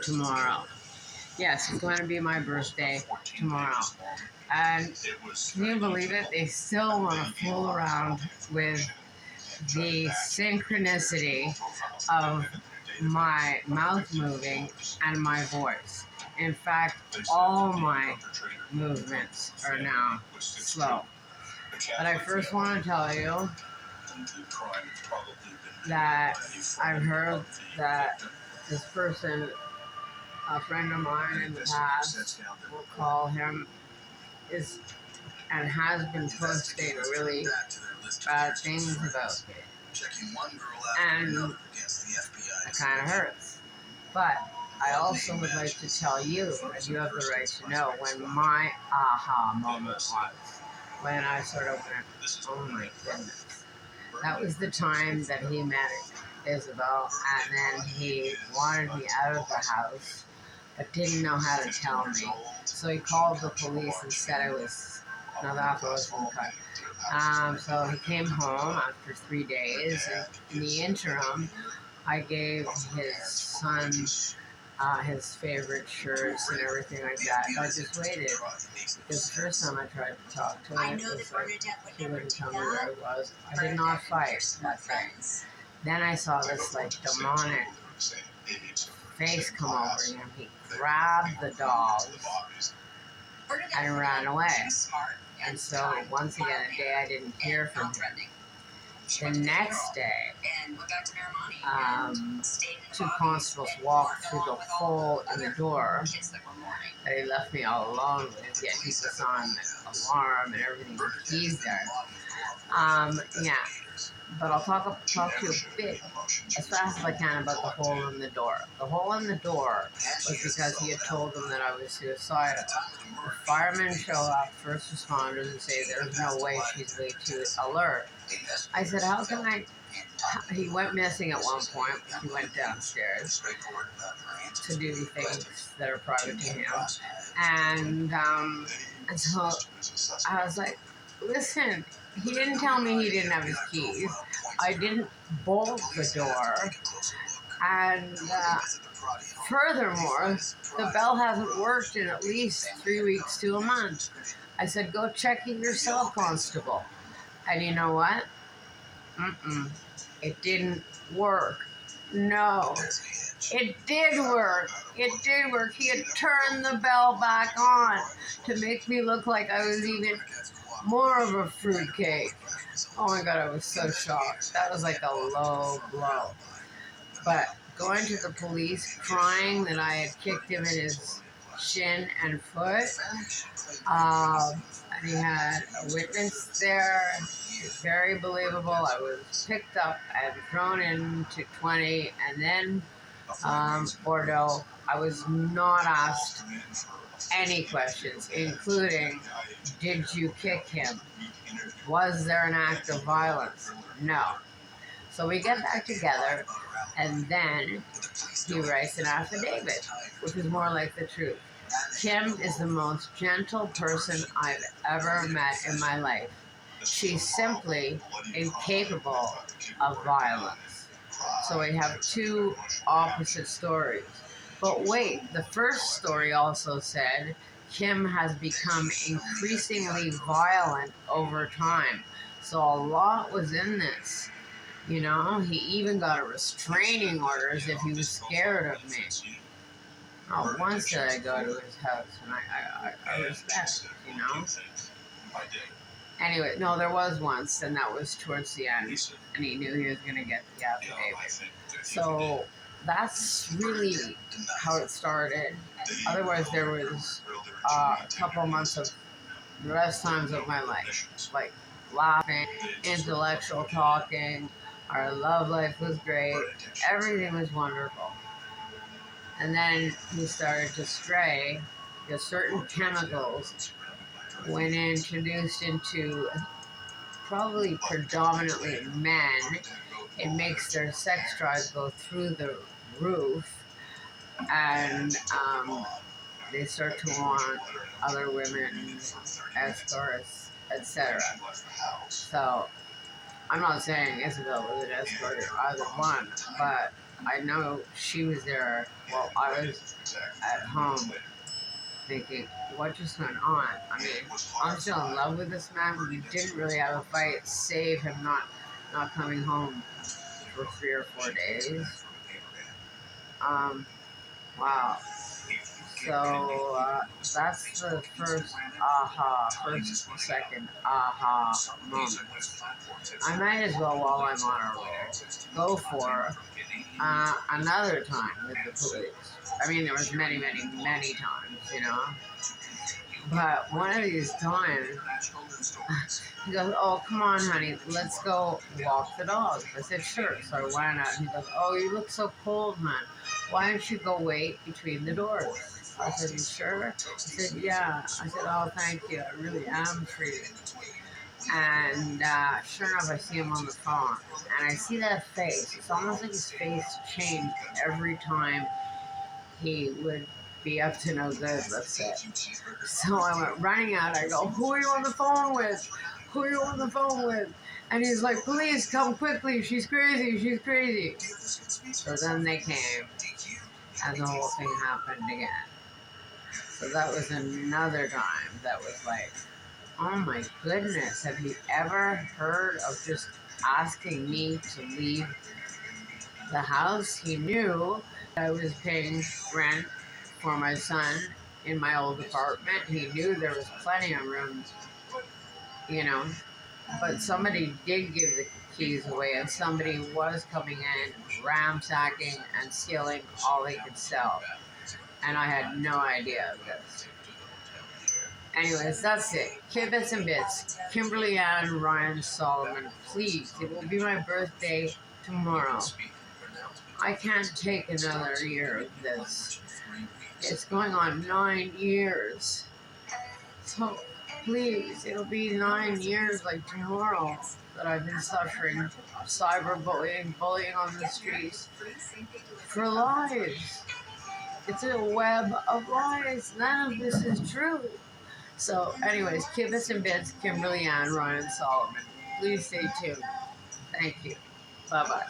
tomorrow. Yes, it's going to be my birthday tomorrow. And can you believe it? They still want to fool around with the synchronicity of my mouth moving and my voice. In fact, all my movements are now slow. But I first want to tell you that I've heard that this person, a friend of mine in the past, we'll call him, is and has been posting really bad things about me. And it kind of hurts. But I also would like to tell you, and you have the right to know, when my aha moment was. When I sort of went, oh my goodness. That was the time that he met Isabel, and then he wanted me out of the house, but didn't know how to tell me. So he called the police and said I was, no, that wasn't cut. So he came home after 3 days, and in the interim, I gave his son his favorite shirts and everything like that. I just waited, because the first time I tried to talk to him, it was like he wouldn't tell me where I was. I did not fight that day. Then I saw this like demonic face come over him. He grabbed the dogs and ran away. And so once again, a day I didn't hear from him. The next day, two constables walked through the hole in the door that he left me all alone with, yet he was on alarm and everything when he's there. Yeah, but I'll talk to you a bit, as fast as I can, about the hole in the door. The hole in the door was because he had told them that I was suicidal. The firemen show up, first responders, and say there's no way she's way too alert. I said, how can I? He went missing at one point. He went downstairs to do things that are private to him. And so I was like, listen, he didn't tell me he didn't have his keys. I didn't bolt the door. And furthermore, the bell hasn't worked in at least 3 weeks to a month. I said, go check it yourself, constable. And you know what? It didn't work. No. It did work. It did work. He had turned the bell back on to make me look like I was even more of a fruitcake. Oh my God, I was so shocked. That was like a low blow. But going to the police, crying that I had kicked him in his shin and foot, and he had a witness there. It was very believable. I was picked up and thrown into 20, and then Bordeaux. I was not asked any questions, including, did you kick him? Was there an act of violence? No. So we get back together, and then he writes an affidavit, which is more like the truth. Kim is the most gentle person I've ever met in my life. She's simply incapable of violence. So we have two opposite stories. But wait, the first story also said Kim has become increasingly violent over time. So a lot was in this. You know, he even got a restraining order as if he was scared of me. Oh, once did I go to his house, and I respect, you know. Anyway, no, there was once, and that was towards the end, and he knew he was going to get the affidavit. So that's really how it started. Otherwise, there was a couple months of the best times of my life, like laughing, intellectual talking. Our love life was great. Everything was wonderful. And then he started to stray because certain chemicals, when introduced into probably predominantly men, it makes their sex drive go through the roof, and they start to want other women, escorts, etc. So I'm not saying Isabel was an escort or either one, but I know she was there Well, I was at home thinking, what just went on? I mean, I'm still in love with this man. We didn't really have a fight, save him not coming home for 3 or 4 days. Um, wow. So that's the first second aha moment. I might as well, while I'm on a roll, go for another time with the police. I mean, there was many, many, many times. But one of these times, he goes, "Oh, come on, honey, let's go walk the dog." I said, "Sure." So I went out. He goes, "Oh, you look so cold, man. Why don't you go wait between the doors?" I said, "You sure?" He said, "Yeah." I said, "Oh, thank you. I really am free." And sure enough, I see him on the phone, and I see that face. It's almost like his face changed every time he would be up to no good, let's say. So I went running out. I go, "Who are you on the phone with? Who are you on the phone with?" And he's like, "Police, come quickly. She's crazy. She's crazy." So then they came, and the whole thing happened again. So that was another time that was like, oh my goodness, have you ever heard of just asking me to leave the house? He knew I was paying rent for my son in my old apartment. He knew there was plenty of room, you know, but somebody did give the keys away, and somebody was coming in, ransacking and stealing all they could sell. And I had no idea of this. Anyways, that's it. Kibits and Bits. Kimberly Ann Ryan Solomon. Please, it will be my birthday tomorrow. I can't take another year of this. It's going on 9 years. So please, it'll be 9 years like tomorrow that I've been suffering cyberbullying, bullying on the streets for lies. It's a web of lies. None of this is true. So, anyways, Kibits and Bits, Kimberly Ann, Ryan Solomon. Please stay tuned. Thank you. Bye bye.